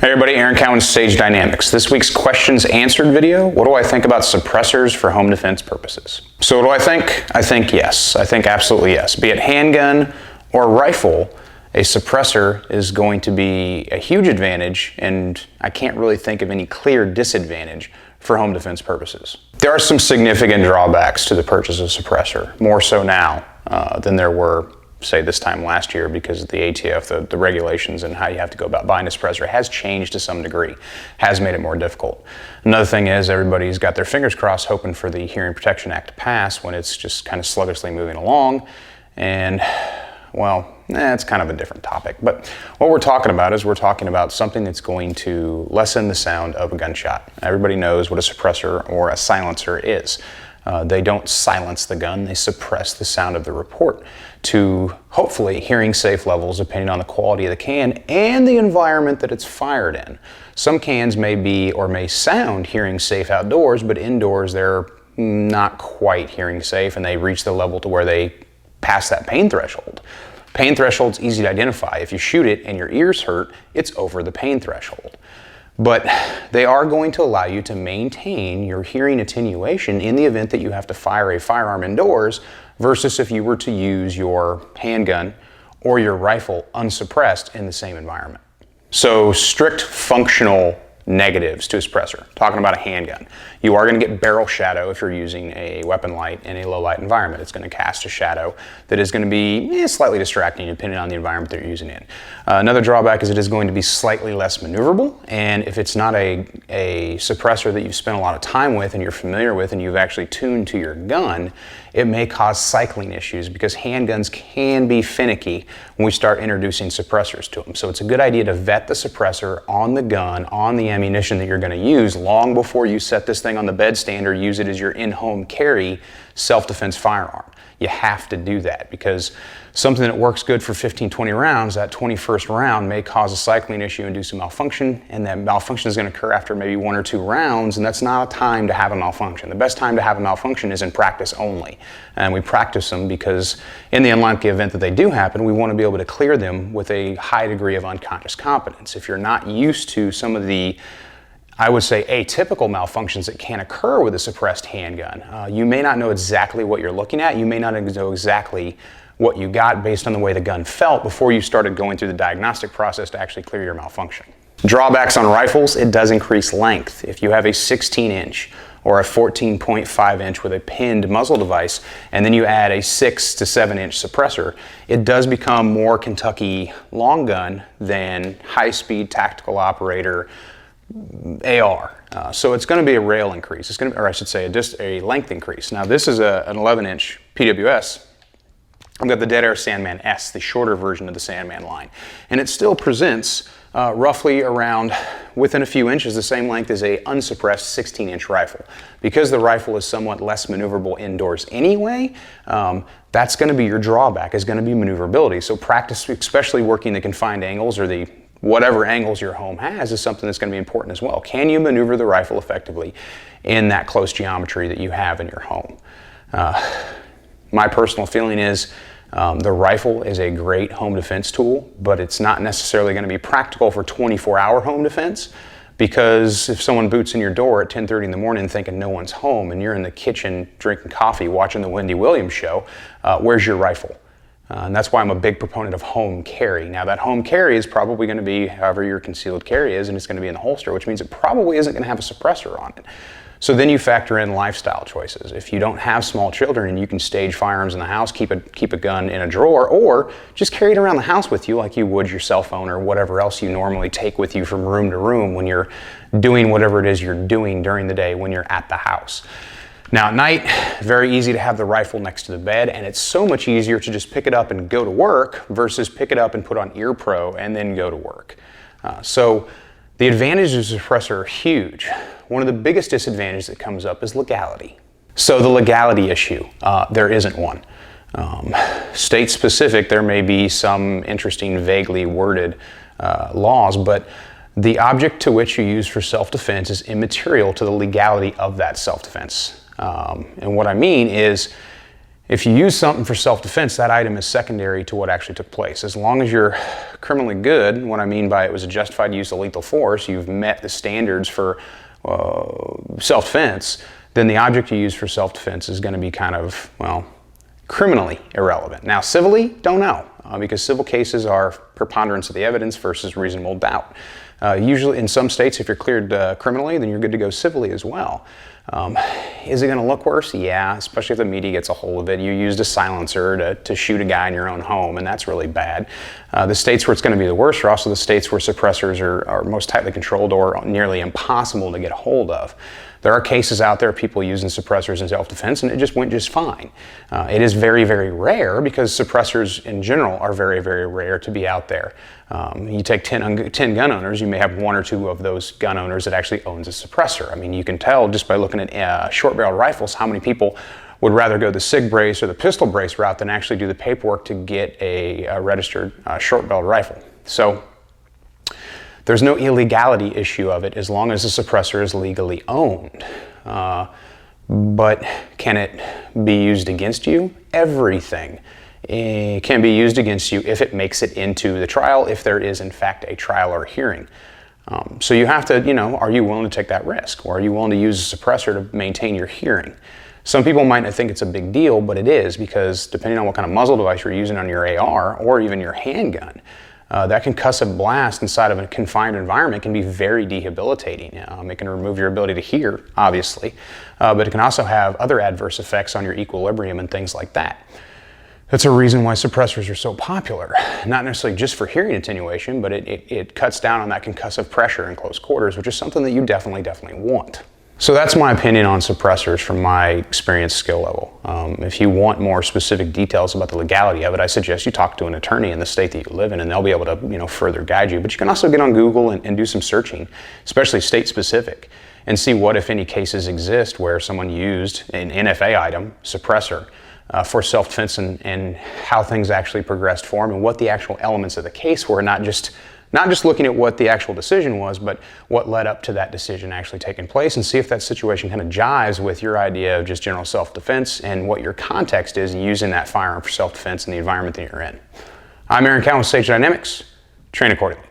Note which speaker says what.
Speaker 1: Hey everybody, Aaron Cowan, Sage Dynamics. This week's questions answered video, what do I think about suppressors for home defense purposes? So what do I think? I think yes. I think absolutely yes. Be it handgun or rifle, a suppressor is going to be a huge advantage, and I can't really think of any clear disadvantage for home defense purposes. There are some significant drawbacks to the purchase of a suppressor, more so now than there were say this time last year, because the ATF, the regulations and how you have to go about buying a suppressor has changed to some degree, has made it more difficult. Another thing is everybody's got their fingers crossed hoping for the Hearing Protection Act to pass when it's just kind of sluggishly moving along, and well, it's kind of a different topic. But what we're talking about is we're talking about something that's going to lessen the sound of a gunshot. Everybody knows what a suppressor or a silencer is. They don't silence the gun, they suppress the sound of the report to hopefully hearing safe levels depending on the quality of the can and the environment that it's fired in. Some cans may be or may sound hearing safe outdoors, but indoors they're not quite hearing safe and they reach the level to where they pass that pain threshold. Pain threshold's easy to identify. If you shoot it and your ears hurt, it's over the pain threshold. But they are going to allow you to maintain your hearing attenuation in the event that you have to fire a firearm indoors versus if you were to use your handgun or your rifle unsuppressed in the same environment. So strict functional negatives to a suppressor, talking about a handgun. You are going to get barrel shadow if you're using a weapon light in a low light environment. It's going to cast a shadow that is going to be slightly distracting depending on the environment that you're using it in. Another drawback is it is going to be slightly less maneuverable, and if it's not a suppressor that you've spent a lot of time with and you're familiar with and you've actually tuned to your gun, it may cause cycling issues because handguns can be finicky when we start introducing suppressors to them. So it's a good idea to vet the suppressor on the gun, on the ammunition that you're going to use long before you set this thing on the bedstand or use it as your in-home carry self-defense firearm. You have to do that because something that works good for 15, 20 rounds, that 21st round may cause a cycling issue and do some malfunction, and that malfunction is going to occur after maybe 1 or 2 rounds, and that's not a time to have a malfunction. The best time to have a malfunction is in practice only, and we practice them because in the unlikely event that they do happen, we want to be able to clear them with a high degree of unconscious competence. If you're not used to some of the, I would say, atypical malfunctions that can occur with a suppressed handgun, you may not know exactly what you're looking at. You may not know exactly what you got based on the way the gun felt before you started going through the diagnostic process to actually clear your malfunction. Drawbacks on rifles, it does increase length. If you have a 16-inch or a 14.5 inch with a pinned muzzle device, and then you add a 6 to 7-inch suppressor, it does become more Kentucky long gun than high-speed tactical operator AR. So it's going to be a rail increase. It's going to, or I should say, just a length increase. Now this is an 11-inch PWS. I've got the Dead Air Sandman S, the shorter version of the Sandman line, and it still presents roughly around within a few inches the same length as a unsuppressed 16-inch rifle. Because the rifle is somewhat less maneuverable indoors anyway, that's going to be your drawback, is going to be maneuverability. So practice, especially working the confined angles or the whatever angles your home has, is something that's going to be important as well. Can you maneuver the rifle effectively in that close geometry that you have in your home? My personal feeling is the rifle is a great home defense tool, but it's not necessarily going to be practical for 24-hour home defense, because if someone boots in your door at 10:30 in the morning thinking no one's home and you're in the kitchen drinking coffee watching the Wendy Williams show, where's your rifle? And that's why I'm a big proponent of home carry. Now that home carry is probably going to be however your concealed carry is, and it's going to be in the holster, which means it probably isn't going to have a suppressor on it. So then you factor in lifestyle choices. If you don't have small children and you can stage firearms in the house, keep a gun in a drawer, or just carry it around the house with you like you would your cell phone or whatever else you normally take with you from room to room when you're doing whatever it is you're doing during the day when you're at the house. Now at night, very easy to have the rifle next to the bed, and it's so much easier to just pick it up and go to work versus pick it up and put on Ear Pro and then go to work. So the advantages of suppressor are huge. One of the biggest disadvantages that comes up is legality. So the legality issue, there isn't one. State specific, there may be some interesting, vaguely worded laws, but the object to which you use for self-defense is immaterial to the legality of that self-defense. And what I mean is, If you use something for self-defense, that item is secondary to what actually took place. As long as you're criminally good, what I mean by it was a justified use of lethal force, you've met the standards for self-defense, then the object you use for self-defense is going to be kind of, well, criminally irrelevant. Now, civilly, don't know, because civil cases are preponderance of the evidence versus reasonable doubt. Usually, in some states, if you're cleared criminally, then you're good to go civilly as well. Is it going to look worse? Yeah, especially if the media gets a hold of it. You used a silencer to shoot a guy in your own home, and that's really bad. The states where it's going to be the worst are also the states where suppressors are most tightly controlled or nearly impossible to get a hold of. There are cases out there of people using suppressors in self-defense, and it just went just fine. It is very, very rare because suppressors in general are very, very rare to be out there. You take 10 gun owners, you may have 1 or 2 of those gun owners that actually owns a suppressor. I mean, you can tell just by looking at short-barreled rifles how many people would rather go the SIG brace or the pistol brace route than actually do the paperwork to get a registered short-barreled rifle. So there's no illegality issue of it as long as the suppressor is legally owned. But can it be used against you? Everything can be used against you if it makes it into the trial, if there is in fact a trial or hearing. So you have to, are you willing to take that risk? Or are you willing to use a suppressor to maintain your hearing? Some people might not think it's a big deal, but it is, because depending on what kind of muzzle device you're using on your AR or even your handgun, that concussive blast inside of a confined environment can be very debilitating. It can remove your ability to hear, obviously, but it can also have other adverse effects on your equilibrium and things like that. That's a reason why suppressors are so popular. Not necessarily just for hearing attenuation, but it cuts down on that concussive pressure in close quarters, which is something that you definitely want. So that's my opinion on suppressors from my experience skill level. If you want more specific details about the legality of it, I suggest you talk to an attorney in the state that you live in, and they'll be able to further guide you. But you can also get on Google and do some searching, especially state specific, and see what, if any, cases exist where someone used an NFA item, suppressor, for self-defense and how things actually progressed for them and what the actual elements of the case were, not just looking at what the actual decision was, but what led up to that decision actually taking place, and see if that situation kind of jives with your idea of just general self-defense and what your context is in using that firearm for self-defense in the environment that you're in. I'm Aaron Cowan with Sage Dynamics. Train accordingly.